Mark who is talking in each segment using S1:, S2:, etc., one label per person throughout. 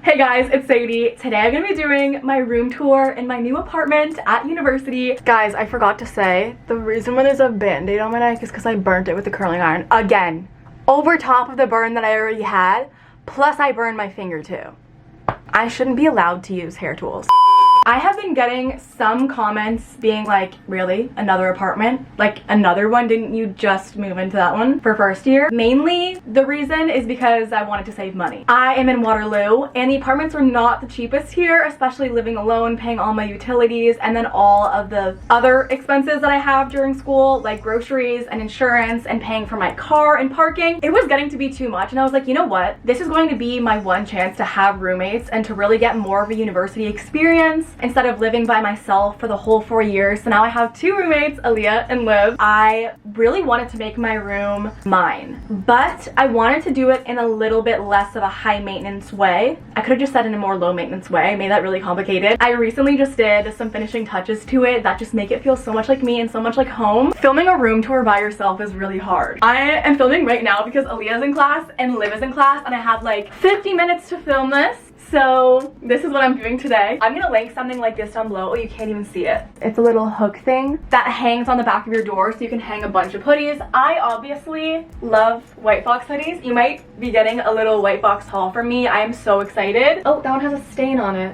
S1: Hey guys, it's Sadie. Today I'm gonna be doing my room tour in my new apartment at university. Guys, I forgot to say, the reason why there's a band-aid on my neck is because I burnt it with the curling iron. Again, over top of the burn that I already had, plus I burned my finger too. I shouldn't be allowed to use hair tools. I have been getting some comments being like, really? Another apartment? Like another one? Didn't you just move into that one for first year? Mainly the reason is because I wanted to save money. I am in Waterloo and the apartments are not the cheapest here, especially living alone, paying all my utilities, and then all of the other expenses that I have during school, like groceries and insurance and paying for my car and parking. It was getting to be too much and I was like, you know what? This is going to be my one chance to have roommates and to really get more of a university experience instead of living by myself for the whole 4 years. So now I have two roommates, Aaliyah and Liv. I really wanted to make my room mine, but I wanted to do it in a little bit less of a high maintenance way. I could have just said in a more low maintenance way. I made that really complicated. I recently just did some finishing touches to it that just make it feel so much like me and so much like home. Filming a room tour by yourself is really hard. I am filming right now because Aaliyah's in class and Liv is in class and I have like 50 minutes to film this. So this is what I'm doing today. I'm gonna link something like this down below. Oh, you can't even see it. It's a little hook thing that hangs on the back of your door so you can hang a bunch of hoodies. I obviously love White Fox hoodies. You might be getting a little White Fox haul from me. I am so excited. Oh, that one has a stain on it.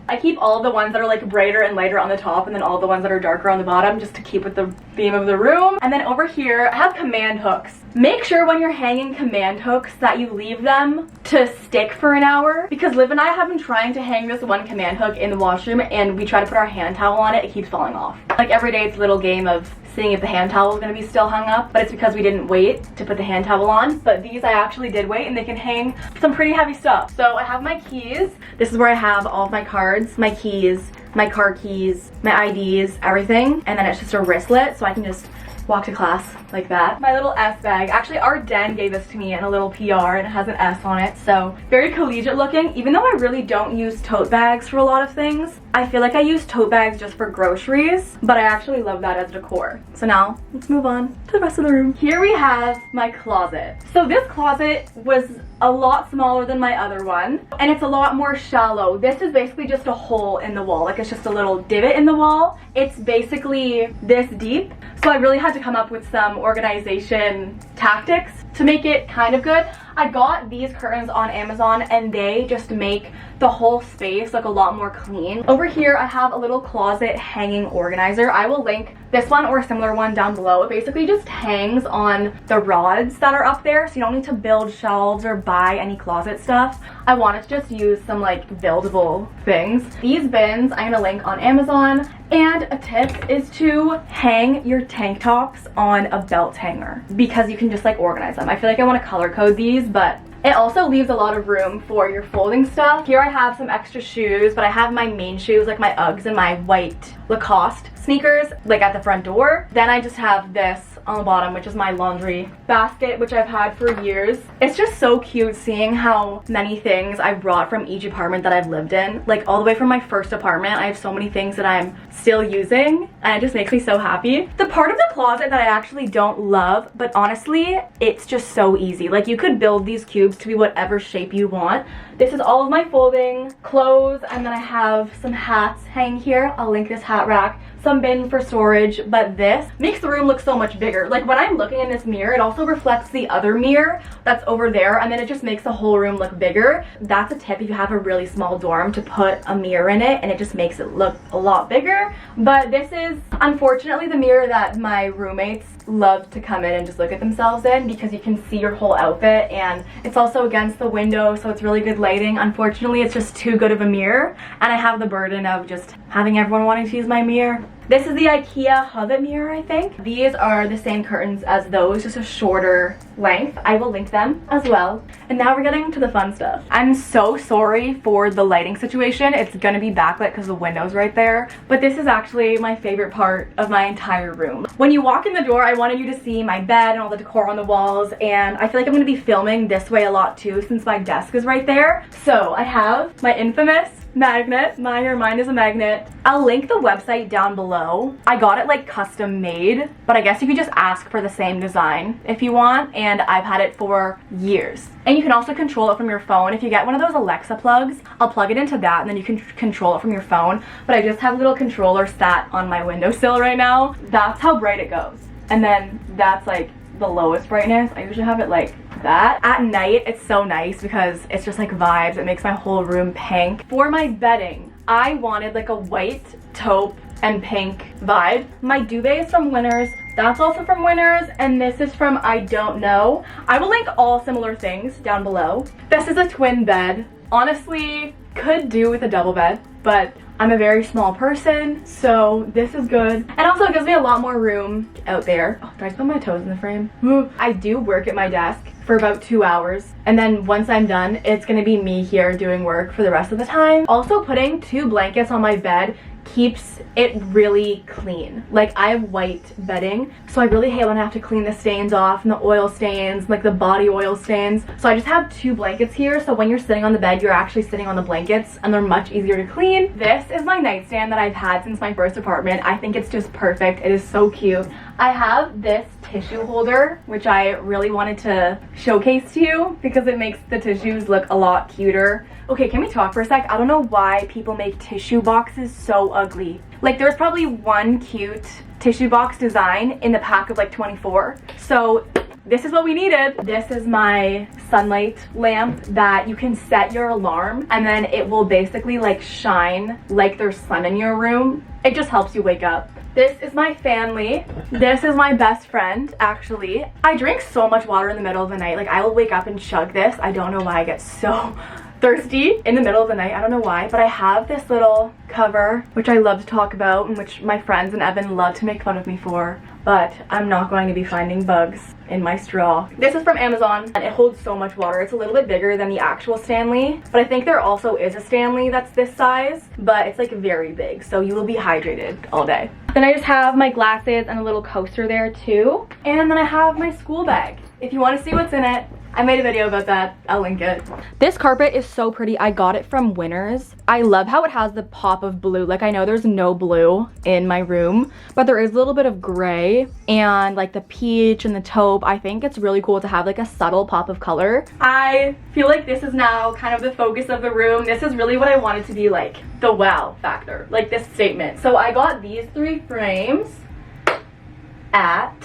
S1: I keep all the ones that are like brighter and lighter on the top and then all the ones that are darker on the bottom just to keep with the theme of the room. And then over here, I have command hooks. Make sure when you're hanging command hooks that you leave them to stick for an hour, because Liv and I have been trying to hang this one command hook in the washroom and we try to put our hand towel on it, it keeps falling off. Like every day it's a little game of seeing if the hand towel is going to be still hung up, but it's because we didn't wait to put the hand towel on. But these I actually did wait and they can hang some pretty heavy stuff. So I have my keys. This is where I have all of my cards, my keys, my car keys, my IDs, everything. And then it's just a wristlet so I can just walk to class like that. My little S bag. Actually, our den gave this to me in a little PR and it has an S on it, so very collegiate looking. Even though I really don't use tote bags for a lot of things, I feel like I use tote bags just for groceries, but I actually love that as decor. So now, let's move on to the rest of the room. Here we have my closet. So this closet was a lot smaller than my other one, and it's a lot more shallow. This is basically just a hole in the wall, like it's just a little divot in the wall. It's basically this deep, so I really had to come up with some organization tactics to make it kind of good. I got these curtains on Amazon and they just make the whole space look a lot more clean. Over here I have a little closet hanging organizer. I will link this one or a similar one down below. It basically just hangs on the rods that are up there, so you don't need to build shelves or buy any closet stuff. I wanted to just use some like buildable things. These bins I'm gonna link on Amazon, and a tip is to hang your tank tops on a belt hanger because you can just like organize them. I feel like I want to color code these, but it also leaves a lot of room for your folding stuff. Here I have some extra shoes, but I have my main shoes like my Uggs and my white Lacoste sneakers like at the front door. Then I just have this on the bottom, which is my laundry basket, which I've had for years. It's just so cute seeing how many things I brought from each apartment that I've lived in. Like all the way from my first apartment, I have so many things that I'm still using and it just makes me so happy. The part of the closet that I actually don't love, but honestly, it's just so easy. Like you could build these cubes to be whatever shape you want. This is all of my folding clothes, and then I have some hats hanging here. I'll link this hat rack, some bin for storage, but this makes the room look so much bigger. Like when I'm looking in this mirror, it also reflects the other mirror that's over there, and then it just makes the whole room look bigger. That's a tip if you have a really small dorm, to put a mirror in it and it just makes it look a lot bigger. But this is unfortunately the mirror that my roommates love to come in and just look at themselves in, because you can see your whole outfit and it's also against the window, so it's really good lighting. Unfortunately, it's just too good of a mirror and I have the burden of just having everyone wanting to use my mirror. This is the IKEA Hobbit mirror, I think. These are the same curtains as those, just a shorter length. I will link them as well. And now we're getting to the fun stuff. I'm so sorry for the lighting situation. It's gonna be backlit because the window's right there. But this is actually my favorite part of my entire room. When you walk in the door, I wanted you to see my bed and all the decor on the walls. And I feel like I'm gonna be filming this way a lot too, since my desk is right there. So I have my infamous magnet. Mine is a magnet. I'll link the website down below. below. I got it like custom made, but I guess you could just ask for the same design if you want, and I've had it for years. And you can also control it from your phone. If you get one of those Alexa plugs, I'll plug it into that and then you can control it from your phone. But I just have a little controller sat on my windowsill right now. That's how bright it goes. And then that's like the lowest brightness. I usually have it like that. At night, it's so nice because it's just like vibes. It makes my whole room pink. For my bedding, I wanted like a white taupe and pink vibe. My duvet is from Winners. That's also from Winners, and this is from I Don't Know. I will link all similar things down below. This is a twin bed. Honestly, could do with a double bed, but I'm a very small person, so this is good. And also it gives me a lot more room out there. Oh, did I put my toes in the frame? I do work at my desk for about 2 hours, and then once I'm done, it's gonna be me here doing work for the rest of the time. Also, putting 2 blankets on my bed keeps it really clean. Like, I have white bedding, so I really hate when I have to clean the stains off and the oil stains, like the body oil stains. So I just have 2 blankets here, so when you're sitting on the bed, you're actually sitting on the blankets and they're much easier to clean. This is my nightstand that I've had since my first apartment. I think it's just perfect. It is so cute. I have this tissue holder, which I really wanted to showcase to you because it makes the tissues look a lot cuter. Okay, can we talk for a sec? I don't know why people make tissue boxes so ugly. Like, there's probably one cute tissue box design in the pack of like 24. So this is what we needed. This is my sunlight lamp that you can set your alarm and then it will basically like shine like there's sun in your room. It just helps you wake up. This is my family. This is my best friend, actually. I drink so much water in the middle of the night. Like, I will wake up and chug this. I don't know why I get so thirsty in the middle of the night. I don't know why, but I have this little cover, which I love to talk about and which my friends and Evan love to make fun of me for, but I'm not going to be finding bugs in my straw. This is from Amazon and it holds so much water. It's a little bit bigger than the actual Stanley, but I think there also is a Stanley that's this size, but it's like very big, so you will be hydrated all day. Then I just have my glasses and a little coaster there too. And then I have my school bag. If you want to see what's in it, I made a video about that. I'll link it. This carpet is so pretty. I got it from Winners. I love how it has the pop of blue. Like, I know there's no blue in my room, but there is a little bit of gray and like the peach and the taupe. I think it's really cool to have like a subtle pop of color. I feel like this is now kind of the focus of the room. This is really what I wanted to be, like the wow factor, like this statement. So I got these 3 frames at,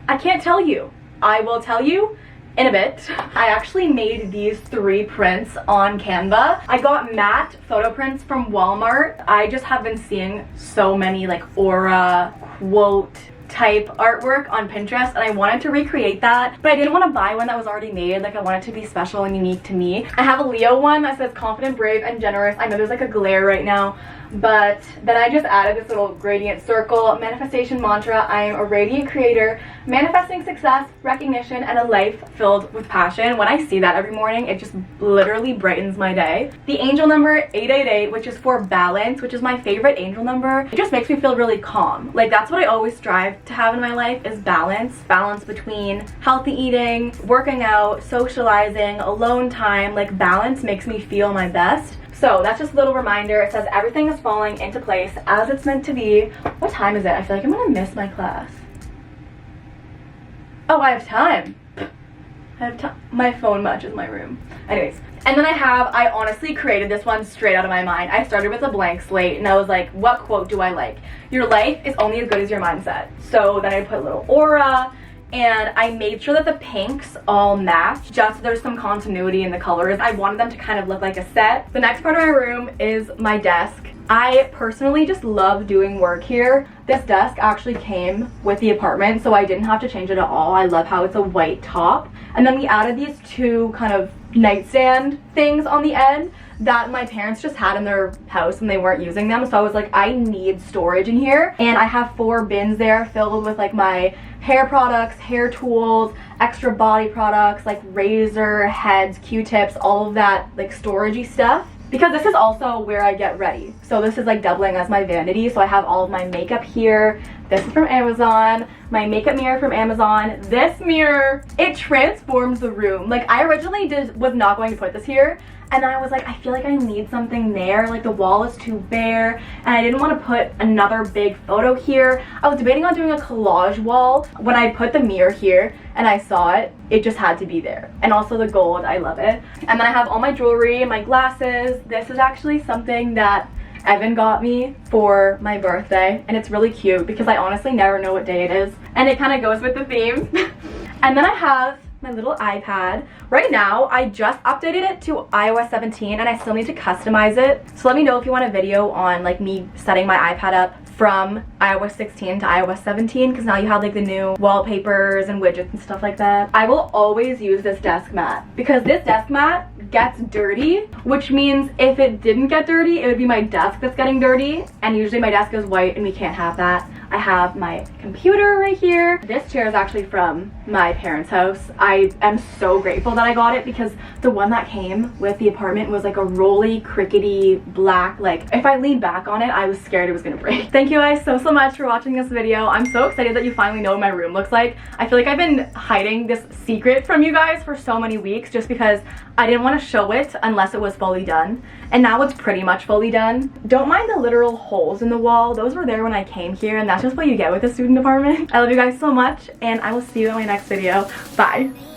S1: I can't tell you. I will tell you in a bit. I actually made these 3 prints on Canva. I got matte photo prints from Walmart. I just have been seeing so many like aura, quote type artwork on Pinterest and I wanted to recreate that, but I didn't want to buy one that was already made. Like, I want it to be special and unique to me. I have a Leo one that says confident, brave, and generous. I know there's like a glare right now, but then I just added this little gradient circle manifestation mantra. I am a radiant creator, manifesting success, recognition, and a life filled with passion. When I see that every morning, it just literally brightens my day. The angel number 888, which is for balance, which is my favorite angel number. It just makes me feel really calm. Like, that's what I always strive to have in my life, is balance. Balance between healthy eating, working out, socializing, alone time. Like, balance makes me feel my best. So that's just a little reminder. It says everything is falling into place as it's meant to be. What time is it? I feel like I'm gonna miss my class. Oh, I have time. I have time. My phone matches my room. Anyways, and then I honestly created this one straight out of my mind. I started with a blank slate and I was like, what quote do I like? Your life is only as good as your mindset. So then I put a little aura, and I made sure that the pinks all match, just so there's some continuity in the colors. I wanted them to kind of look like a set. The next part of my room is my desk. I personally just love doing work here. This desk actually came with the apartment, so I didn't have to change it at all. I love how it's a white top. And then we added these 2 kind of nightstand things on the end that my parents just had in their house and they weren't using them. So I was like, I need storage in here. And I have 4 bins there filled with like my hair products, hair tools, extra body products, like razor heads, Q-tips, all of that like storagey stuff. Because this is also where I get ready. So this is like doubling as my vanity. So I have all of my makeup here. This is from Amazon. My makeup mirror from Amazon. This mirror, it transforms the room. Like, I originally was not going to put this here. and then I was like, I feel like I need something there, like the wall is too bare and I didn't want to put another big photo here. I was debating on doing a collage wall. When I put the mirror here and I saw it, it just had to be there. And also the gold, I love it. And then I have all my jewelry and my glasses. This is actually something that Evan got me for my birthday, and it's really cute because I honestly never know what day it is, and it kind of goes with the theme. And then I have my little iPad. Right now, I just updated it to iOS 17 and I still need to customize it. So let me know if you want a video on like me setting my iPad up from iOS 16 to iOS 17, because now you have like the new wallpapers and widgets and stuff like that. I will always use this desk mat because this desk mat gets dirty, which means if it didn't get dirty, it would be my desk that's getting dirty, and usually my desk is white and we can't have that. I have my computer right here. This chair is actually from my parents' house. I am so grateful that I got it because the one that came with the apartment was like a rolly, crickety, black, like if I leaned back on it, I was scared it was gonna break. Thank you guys so much for watching this video. I'm so excited that you finally know what my room looks like. I feel like I've been hiding this secret from you guys for so many weeks just because I didn't want to show it unless it was fully done. And now it's pretty much fully done. Don't mind the literal holes in the wall. Those were there when I came here, and that's just what you get with a student apartment. I love you guys so much, and I will see you in my next video. Bye.